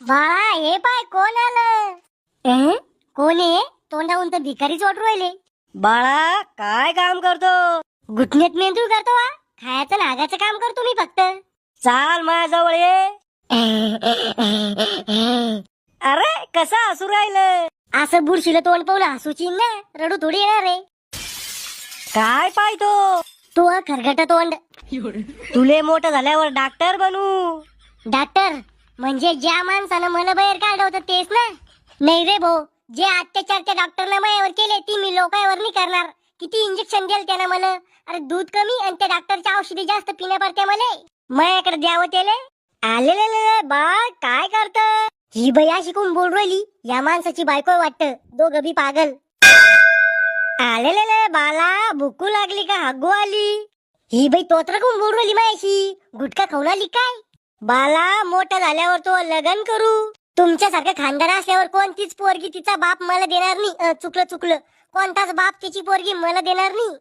बाळा हे पाय कोण आलं? कोण आहे? तोंडाहून तर भिकारीच वाटू राहिले. बाळा काय काम करतो? घुटण्यात मेंदूळ करतो वा? खायचं नागाचं काम करतो मी फक्त. चाल माझ्याजवळ ये. अरे कसा हसू राहिलं? असं बुरशीला तोंड पाहून हसूची ना, रडू थोडी येणार आहे. काय पाहतो? तू खरगट तोंड. तुले मोठं झाल्यावर डॉक्टर बनू. डॉक्टर म्हणजे ज्या माणसानं मला बाहेर काढलं होतं तेच ना? नाही रे भाऊ, जे अत्याचार त्या डॉक्टरनं माझ्यावर केले ती मी लोकांवर नाही करणार. किती इंजेक्शन दिल त्यानं मला. अरे दूध कमी आणि त्या डॉक्टरच्या औषधी जास्त पिण्या पडते मला. माझ्याकडे द्यावं त्याले. आलेले बाळ काय करत? ही बाई अशी कोण बोल राहिली? या माणसाची बायको वाटतं. दोघं बी पागल. आलेले बाला भुकू लागली का हागू आली? ही बाई तोत्र कोण बोल राहिली माझ्याशी? गुटखा खाऊन आली काय? बाला मोठा झाल्यावर तो लग्न करू. तुमच्यासारखं खानदार असल्यावर कोणतीच पोरगी तिचा बाप मला देणार नाही. चुकलं कोणताच बाप तिची पोरगी मला देणार नाही.